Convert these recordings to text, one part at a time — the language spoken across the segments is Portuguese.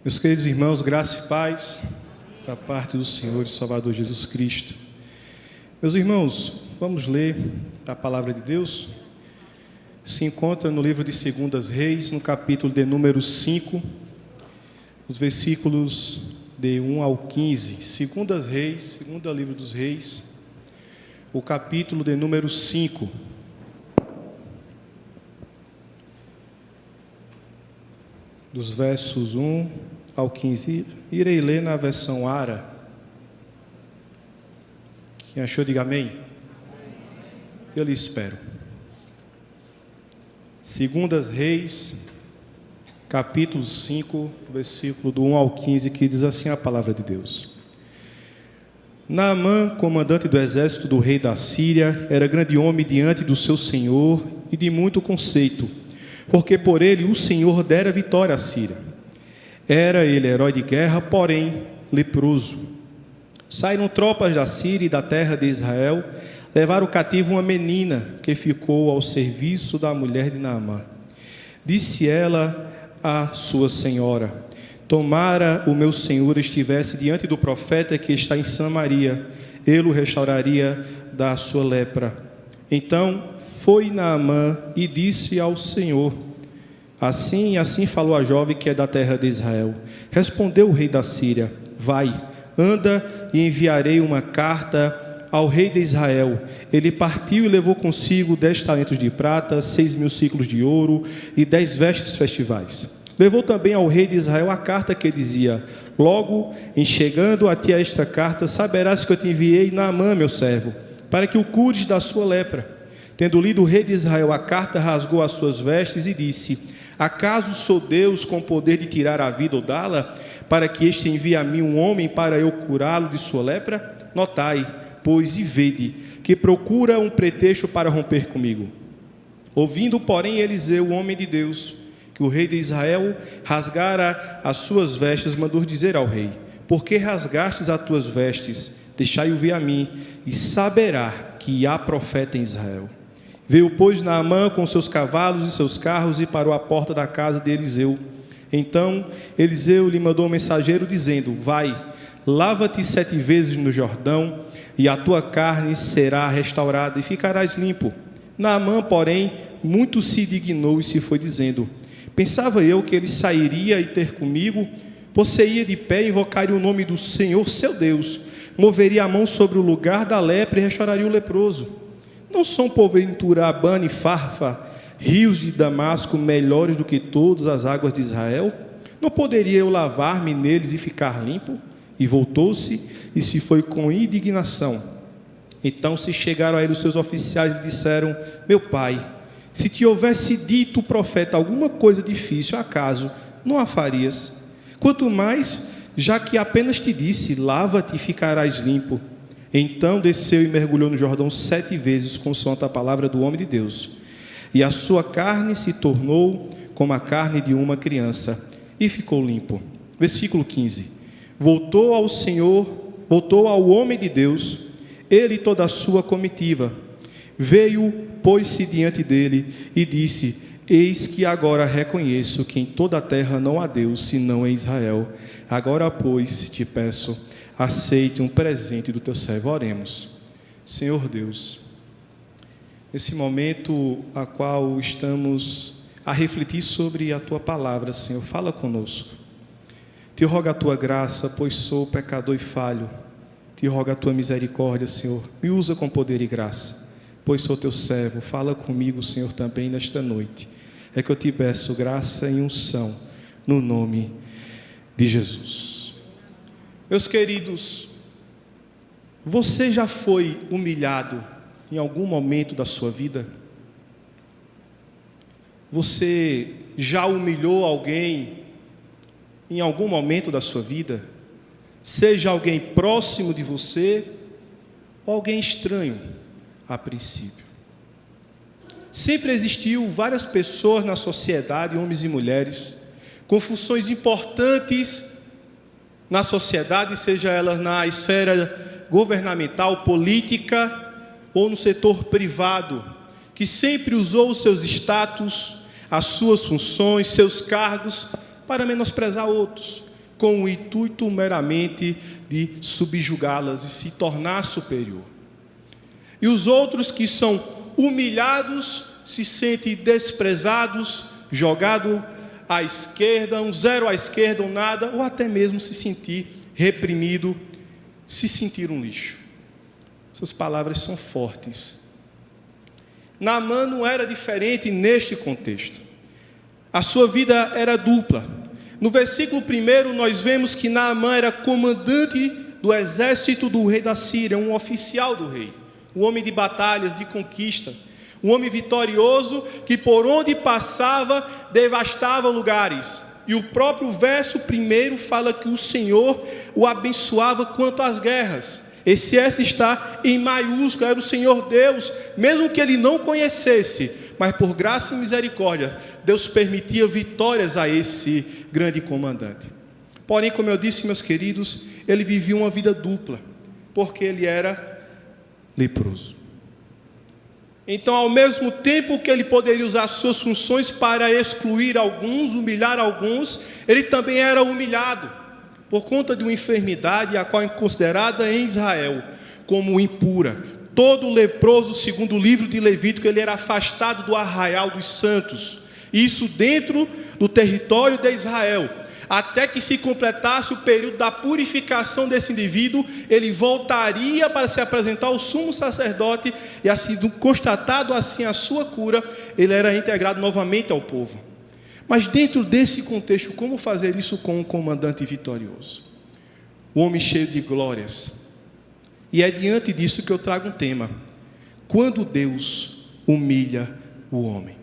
Meus queridos irmãos, graça e paz da parte do Senhor e Salvador Jesus Cristo. Meus irmãos, vamos ler a palavra de Deus. Se encontra no livro de 2 Reis, no capítulo de número 5, os versículos de 1 ao 15. 2 Reis, segundo livro dos Reis, o capítulo de número 5. Dos versos 1 ao 15. Irei ler na versão ARA. Quem achou, diga amém. Eu lhe espero. 2 Reis, capítulo 5, versículo do 1 ao 15, que diz assim a palavra de Deus. Naamã, comandante do exército do rei da Síria, era grande homem diante do seu senhor e de muito conceito, porque por ele o Senhor dera vitória à Síria. Era ele herói de guerra, porém leproso. Saíram tropas da Síria e da terra de Israel, levaram cativo uma menina que ficou ao serviço da mulher de Naamã. Disse ela à sua senhora: tomara o meu senhor estivesse diante do profeta que está em Samaria, ele o restauraria da sua lepra. Então foi Naamã e disse ao Senhor: assim falou a jovem que é da terra de Israel. Respondeu o rei da Síria: vai, anda e enviarei uma carta ao rei de Israel. Ele partiu e levou consigo 10 talentos de prata, 6.000 ciclos de ouro e 10 vestes festivais. Levou também ao rei de Israel a carta que dizia: logo, em chegando a ti esta carta, saberás que eu te enviei Naamã, meu servo, para que o cures da sua lepra. Tendo lido o rei de Israel a carta, rasgou as suas vestes e disse: acaso sou Deus com poder de tirar a vida ou dá-la, para que este envie a mim um homem para eu curá-lo de sua lepra? Notai, pois, e vede, que procura um pretexto para romper comigo. Ouvindo, porém, Eliseu, o homem de Deus, que o rei de Israel rasgara as suas vestes, mandou dizer ao rei: por que rasgastes as tuas vestes? Deixai-o vir a mim, e saberá que há profeta em Israel. Veio, pois, Naamã com seus cavalos e seus carros e parou à porta da casa de Eliseu. Então Eliseu lhe mandou um mensageiro dizendo: vai, lava-te 7 vezes no Jordão, e a tua carne será restaurada e ficarás limpo. Naamã, porém, muito se indignou e se foi dizendo: pensava eu que ele sairia e ter comigo, posseia de pé e invocaria o nome do Senhor seu Deus, moveria a mão sobre o lugar da lepra e restauraria o leproso. Não são porventura Abana e Farfa, rios de Damasco, melhores do que todas as águas de Israel? Não poderia eu lavar-me neles e ficar limpo? E voltou-se e se foi com indignação. Então se chegaram a ele os seus oficiais e disseram: meu pai, se te houvesse dito o profeta alguma coisa difícil, acaso não a farias? Quanto mais, já que apenas te disse: lava-te e ficarás limpo. Então desceu e mergulhou no Jordão 7 vezes, consoante a palavra do homem de Deus. E a sua carne se tornou como a carne de uma criança, e ficou limpo. Versículo 15. Voltou ao homem de Deus, ele e toda a sua comitiva. Veio, pôs-se diante dele e disse: eis que agora reconheço que em toda a terra não há Deus, senão em Israel. Agora, pois, te peço, aceite um presente do teu servo. Oremos. Senhor Deus, nesse momento a qual estamos a refletir sobre a tua palavra, Senhor, fala conosco. Te rogo a tua graça, pois sou pecador e falho. Te rogo a tua misericórdia, Senhor. Me usa com poder e graça, pois sou teu servo. Fala comigo, Senhor, também nesta noite. É que eu te peço graça e unção, no nome de Jesus. Meus queridos, você já foi humilhado em algum momento da sua vida? Você já humilhou alguém em algum momento da sua vida? Seja alguém próximo de você ou alguém estranho a princípio. Sempre existiu várias pessoas na sociedade, homens e mulheres, com funções importantes na sociedade, seja ela na esfera governamental, política ou no setor privado, que sempre usou os seus status, as suas funções, seus cargos, para menosprezar outros, com o intuito meramente de subjugá-las e se tornar superior. E os outros que são humilhados se sentem desprezados, jogados à esquerda, um zero à esquerda, um nada, ou até mesmo se sentir reprimido, se sentir um lixo. Essas palavras são fortes. Naamã não era diferente neste contexto. A sua vida era dupla. No versículo 1, nós vemos que Naamã era comandante do exército do rei da Síria, um oficial do rei, um homem de batalhas, de conquista, um homem vitorioso que por onde passava devastava lugares. E o próprio verso 1 fala que o Senhor o abençoava quanto às guerras. Esse S está em maiúsculo, era o Senhor Deus, mesmo que ele não conhecesse, mas por graça e misericórdia, Deus permitia vitórias a esse grande comandante. Porém, como eu disse, meus queridos, ele vivia uma vida dupla, porque ele era leproso. Então, ao mesmo tempo que ele poderia usar suas funções para excluir alguns, humilhar alguns, ele também era humilhado por conta de uma enfermidade, a qual é considerada em Israel como impura. Todo leproso, segundo o livro de Levítico, ele era afastado do arraial dos santos. Isso dentro do território de Israel. Até que se completasse o período da purificação desse indivíduo, ele voltaria para se apresentar ao sumo sacerdote e, assim, constatado assim a sua cura, ele era integrado novamente ao povo. Mas dentro desse contexto, como fazer isso com um comandante vitorioso? Um homem cheio de glórias. E é diante disso que eu trago um tema. Quando Deus humilha o homem.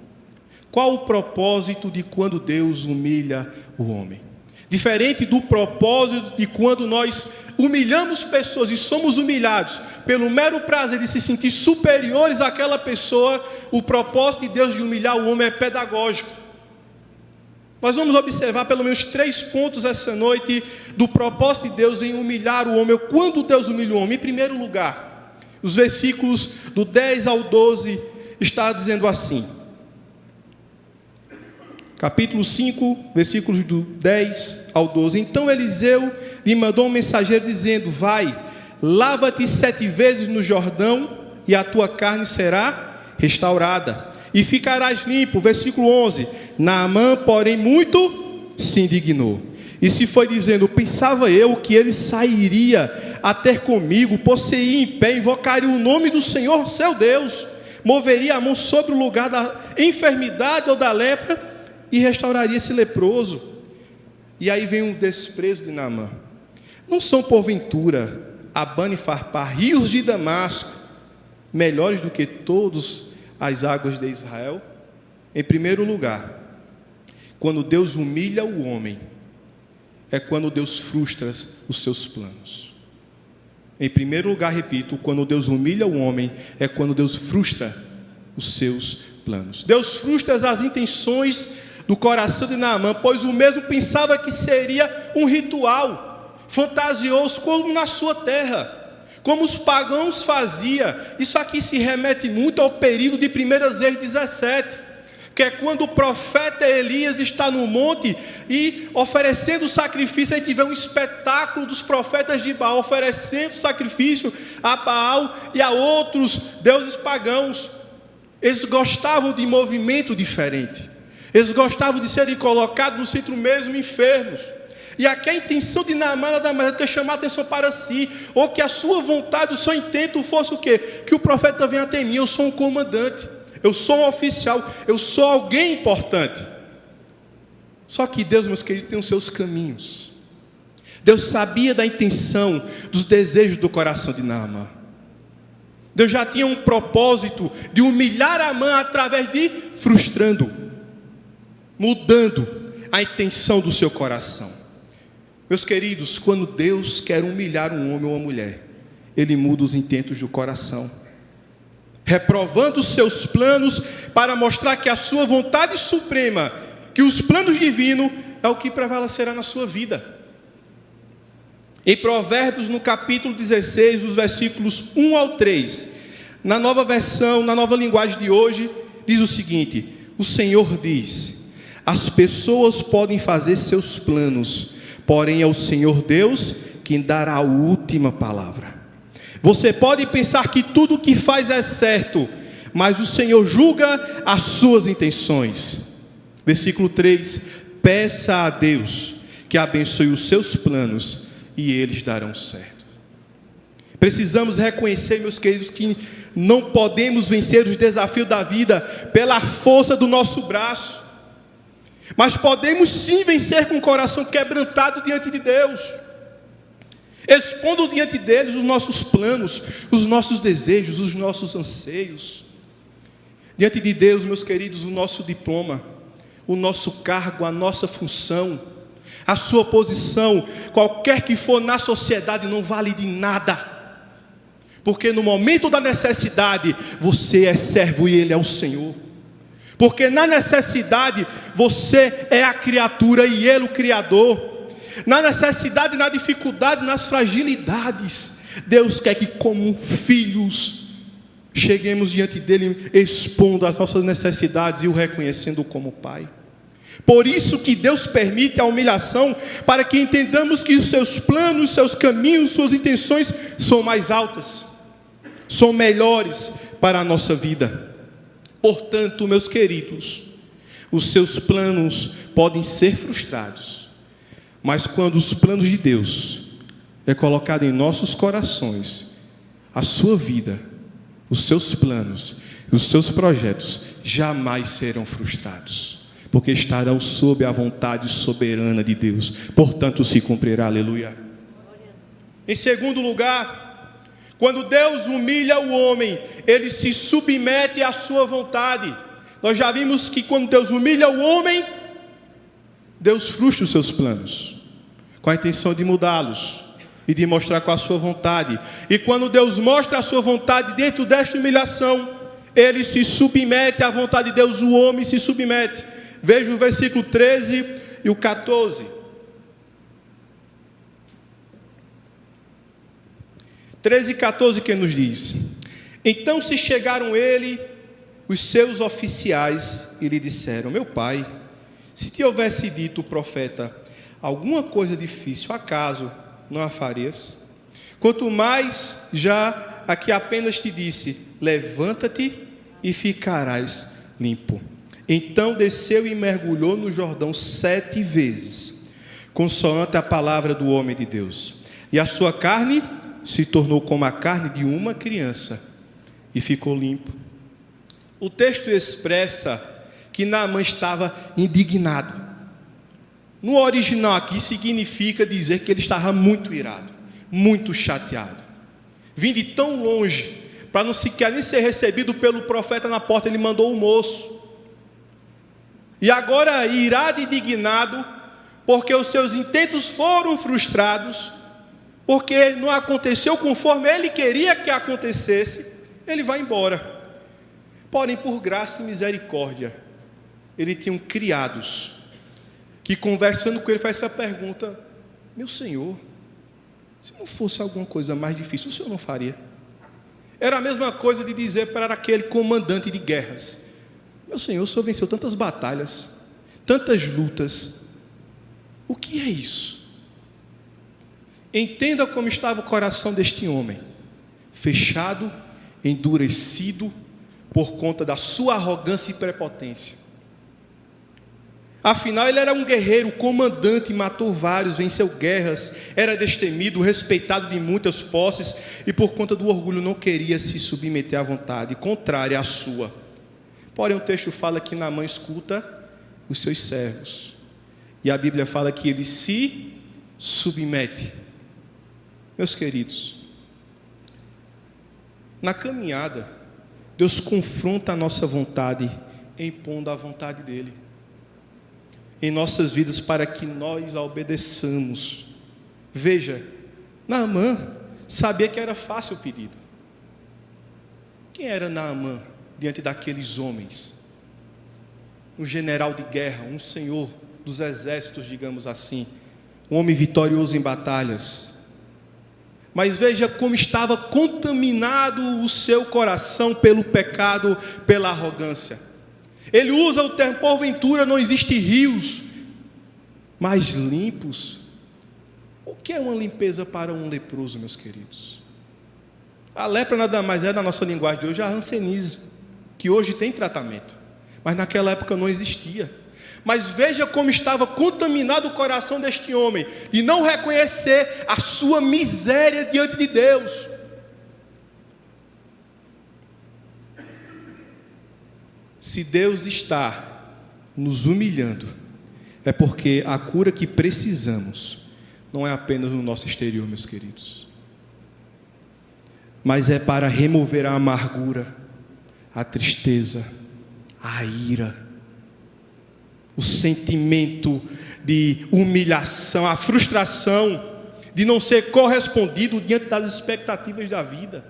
Qual o propósito de quando Deus humilha o homem? Diferente do propósito de quando nós humilhamos pessoas e somos humilhados pelo mero prazer de se sentir superiores àquela pessoa, o propósito de Deus de humilhar o homem é pedagógico. Nós vamos observar pelo menos 3 pontos essa noite do propósito de Deus em humilhar o homem. Quando Deus humilha o homem? Em primeiro lugar, os versículos do 10 ao 12 está dizendo assim. Capítulo 5, versículos do 10 ao 12. Então Eliseu lhe mandou um mensageiro dizendo: vai, lava-te 7 vezes no Jordão, e a tua carne será restaurada, e ficarás limpo. Versículo 11. Naamã, porém, muito se indignou, e se foi dizendo: pensava eu que ele sairia a ter comigo, possuía em pé, invocaria o nome do Senhor seu Deus, moveria a mão sobre o lugar da enfermidade ou da lepra, e restauraria esse leproso. E aí vem um desprezo de Naamã. Não são porventura Abana e Farpar, rios de Damasco, melhores do que todas as águas de Israel? Em primeiro lugar, quando Deus humilha o homem, é quando Deus frustra os seus planos. Em primeiro lugar, repito, quando Deus humilha o homem, é quando Deus frustra os seus planos. Deus frustra as intenções do coração de Naamã, pois o mesmo pensava que seria um ritual fantasioso, como na sua terra, como os pagãos faziam. Isso aqui se remete muito ao período de 1 Reis 17, que é quando o profeta Elias está no monte e oferecendo sacrifício. A gente vê um espetáculo dos profetas de Baal oferecendo sacrifício a Baal e a outros deuses pagãos. Eles gostavam de movimento diferente. Eles gostavam de serem colocados no centro mesmo enfermos. E aqui a intenção de Naamã nada mais do que chamar a atenção para si, ou que a sua vontade, o seu intento fosse o quê? Que o profeta venha até mim. Eu sou um comandante, eu sou um oficial, eu sou alguém importante. Só que Deus, meus queridos, tem os seus caminhos. Deus sabia da intenção, dos desejos do coração de Naamã. Deus já tinha um propósito de humilhar Naamã através de frustrando, mudando a intenção do seu coração. Meus queridos, quando Deus quer humilhar um homem ou uma mulher, Ele muda os intentos do coração, reprovando os seus planos para mostrar que a sua vontade suprema, que os planos divinos é o que prevalecerá na sua vida. Em Provérbios, no capítulo 16, os versículos 1 ao 3, na nova versão, na nova linguagem de hoje, diz o seguinte: o Senhor diz: as pessoas podem fazer seus planos, porém é o Senhor Deus quem dará a última palavra. Você pode pensar que tudo o que faz é certo, mas o Senhor julga as suas intenções. Versículo 3: peça a Deus que abençoe os seus planos e eles darão certo. Precisamos reconhecer, meus queridos, que não podemos vencer os desafios da vida pela força do nosso braço, mas podemos sim vencer com o coração quebrantado diante de Deus, expondo diante deles os nossos planos, os nossos desejos, os nossos anseios. Diante de Deus, meus queridos, o nosso diploma, o nosso cargo, a nossa função, a sua posição, qualquer que for na sociedade, não vale de nada, porque no momento da necessidade, você é servo e Ele é o Senhor. Porque na necessidade, você é a criatura e Ele o Criador. Na necessidade, na dificuldade, nas fragilidades, Deus quer que, como filhos, cheguemos diante dEle, expondo as nossas necessidades e o reconhecendo como Pai. Por isso que Deus permite a humilhação, para que entendamos que os seus planos, seus caminhos, suas intenções são mais altas, são melhores para a nossa vida. Portanto, meus queridos, os seus planos podem ser frustrados, mas quando os planos de Deus é colocado em nossos corações, a sua vida, os seus planos, os seus projetos jamais serão frustrados, porque estarão sob a vontade soberana de Deus. Portanto, se cumprirá. Aleluia. Em segundo lugar, quando Deus humilha o homem, Ele se submete à sua vontade. Nós já vimos que quando Deus humilha o homem, Deus frustra os seus planos, com a intenção de mudá-los e de mostrar com a sua vontade. E quando Deus mostra a sua vontade dentro desta humilhação, Ele se submete à vontade de Deus, o homem se submete. Veja o versículo 13 e o 14. 13 e 14 que nos diz: então se chegaram ele, os seus oficiais, e lhe disseram: meu pai, se te houvesse dito o profeta alguma coisa difícil, acaso não a farias? Quanto mais já a que apenas te disse: levanta-te e ficarás limpo. Então desceu e mergulhou no Jordão 7 vezes, consoante a palavra do homem de Deus. E a sua carne se tornou como a carne de uma criança, e ficou limpo. O texto expressa que Naamã estava indignado. No original aqui significa dizer que ele estava muito irado, muito chateado. Vindo de tão longe, para não sequer nem ser recebido pelo profeta na porta, ele mandou o moço. E agora, irado e indignado, porque os seus intentos foram frustrados, porque não aconteceu conforme ele queria que acontecesse, ele vai embora. Porém, por graça e misericórdia, ele tinha criados, que conversando com ele faz essa pergunta: meu Senhor, se não fosse alguma coisa mais difícil, o Senhor não faria? Era a mesma coisa de dizer para aquele comandante de guerras: meu Senhor, o Senhor venceu tantas batalhas, tantas lutas, o que é isso? Entenda como estava o coração deste homem, fechado, endurecido, por conta da sua arrogância e prepotência. Afinal, ele era um guerreiro, comandante, matou vários, venceu guerras, era destemido, respeitado de muitas posses, e por conta do orgulho não queria se submeter à vontade, contrária à sua. Porém, o texto fala que Naamã escuta os seus servos, e a Bíblia fala que ele se submete. Meus queridos, na caminhada, Deus confronta a nossa vontade, impondo a vontade dEle em nossas vidas, para que nós a obedeçamos. Veja, Naamã sabia que era fácil o pedido. Quem era Naamã diante daqueles homens? Um general de guerra, um senhor dos exércitos, digamos assim, um homem vitorioso em batalhas. Mas veja como estava contaminado o seu coração pelo pecado, pela arrogância. Ele usa o termo: porventura não existem rios mais limpos O que é uma limpeza para um leproso, meus queridos? A lepra nada mais é, na nossa linguagem de hoje, a hanseníase, que hoje tem tratamento, mas naquela época não existia. Mas veja como estava contaminado o coração deste homem, de não reconhecer a sua miséria diante de Deus. Se Deus está nos humilhando, é porque a cura que precisamos não é apenas no nosso exterior, meus queridos, mas é para remover a amargura, a tristeza, a ira, o sentimento de humilhação, a frustração de não ser correspondido diante das expectativas da vida.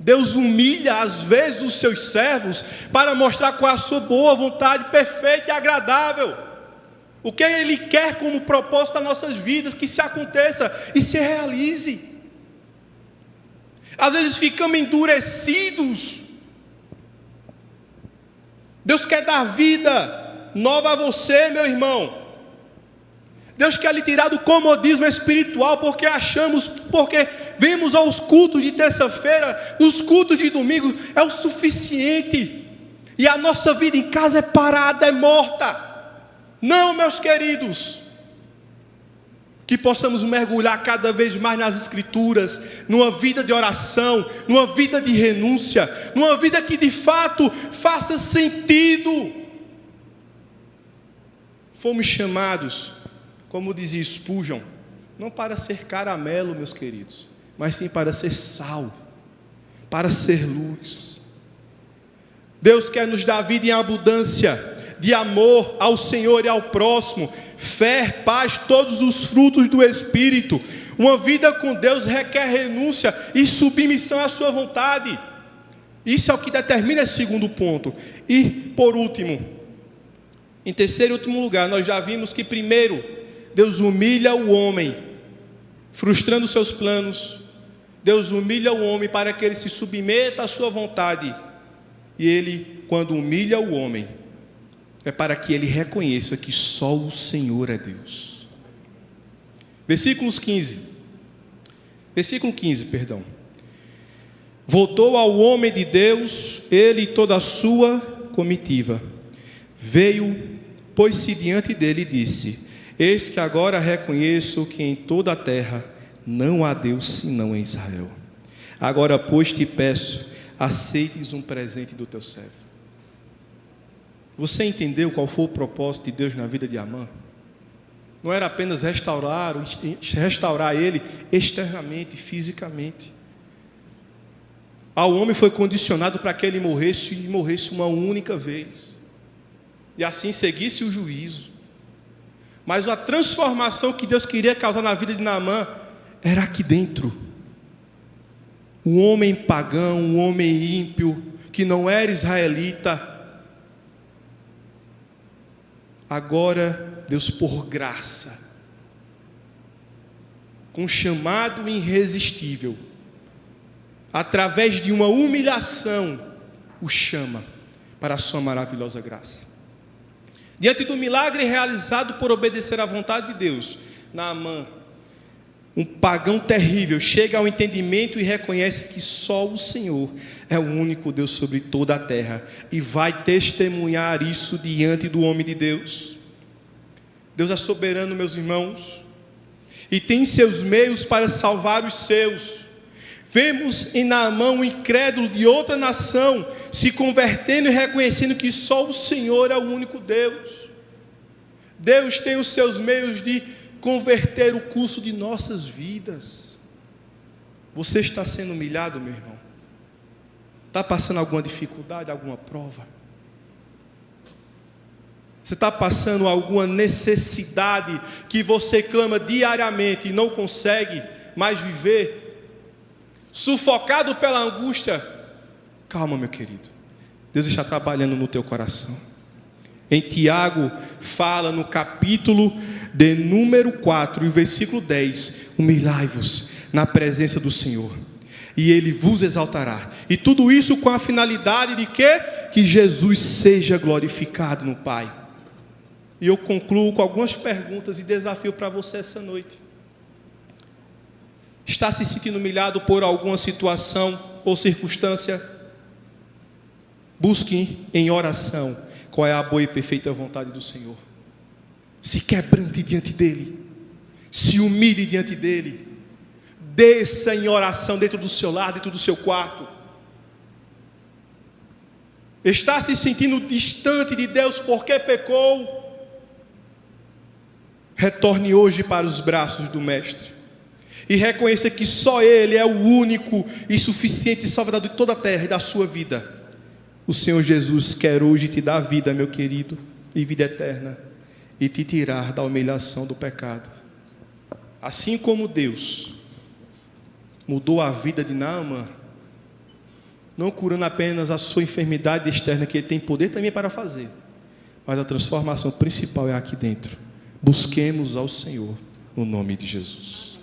Deus humilha às vezes os seus servos para mostrar qual é a sua boa vontade perfeita e agradável. O que Ele quer como propósito das nossas vidas, que se aconteça e se realize. Às vezes ficamos endurecidos. Deus quer dar vida nova a você, meu irmão. Deus quer lhe tirar do comodismo espiritual, porque vemos aos cultos de terça-feira, nos cultos de domingo, é o suficiente. E a nossa vida em casa é parada, é morta. Não, meus queridos. Que possamos mergulhar cada vez mais nas Escrituras, numa vida de oração, numa vida de renúncia, numa vida que de fato faça sentido. Fomos chamados, como dizia Spurgeon, não para ser caramelo, meus queridos, mas sim para ser sal, para ser luz. Deus quer nos dar vida em abundância, de amor ao Senhor e ao próximo, fé, paz, todos os frutos do Espírito. Uma vida com Deus requer renúncia e submissão à sua vontade. Isso é o que determina esse segundo ponto. E, por último, em terceiro e último lugar, nós já vimos que primeiro, Deus humilha o homem, frustrando seus planos. Deus humilha o homem para que ele se submeta à sua vontade. E ele, quando humilha o homem, é para que ele reconheça que só o Senhor é Deus. Versículo 15, Voltou ao homem de Deus, ele e toda a sua comitiva. Veio, pôs-se diante dele e disse: Eis que agora reconheço que em toda a terra não há Deus senão em Israel. Agora, pois, te peço, aceites um presente do teu servo. Você entendeu qual foi o propósito de Deus na vida de Amã? Não era apenas restaurar ele externamente, fisicamente. Ao homem foi condicionado para que ele morresse e morresse uma única vez. E assim seguisse o juízo. Mas a transformação que Deus queria causar na vida de Naamã era aqui dentro. Um homem pagão, um homem ímpio, que não era israelita. Agora, Deus, por graça, com um chamado irresistível, através de uma humilhação, o chama para a sua maravilhosa graça. Diante do milagre realizado por obedecer à vontade de Deus, Naamã, um pagão terrível, chega ao entendimento e reconhece que só o Senhor é o único Deus sobre toda a terra, e vai testemunhar isso diante do homem de Deus. Deus é soberano, meus irmãos, e tem seus meios para salvar os seus. Vemos em Naamã um incrédulo de outra nação se convertendo e reconhecendo que só o Senhor é o único Deus. Deus tem os seus meios de converter o curso de nossas vidas. Você está sendo humilhado, meu irmão? Está passando alguma dificuldade, alguma prova? Você está passando alguma necessidade que você clama diariamente e não consegue mais viver? Sufocado pela angústia? Calma, meu querido. Deus está trabalhando no teu coração. Em Tiago, fala no capítulo de número 4, e o versículo 10, humilhai-vos na presença do Senhor, e Ele vos exaltará. E tudo isso com a finalidade de quê? Que Jesus seja glorificado no Pai. E eu concluo com algumas perguntas e desafio para você essa noite. Está se sentindo humilhado por alguma situação ou circunstância? Busque em oração qual é a boa e perfeita vontade do Senhor. Se quebrante diante dEle, se humilhe diante dEle, desça em oração dentro do seu lar, dentro do seu quarto. Está se sentindo distante de Deus porque pecou? Retorne hoje para os braços do Mestre e reconheça que só Ele é o único e suficiente Salvador de toda a terra e da sua vida. O Senhor Jesus quer hoje te dar vida, meu querido, e vida eterna, e te tirar da humilhação do pecado. Assim como Deus mudou a vida de Naamã, não curando apenas a sua enfermidade externa, que Ele tem poder também para fazer, mas a transformação principal é aqui dentro. Busquemos ao Senhor, no nome de Jesus.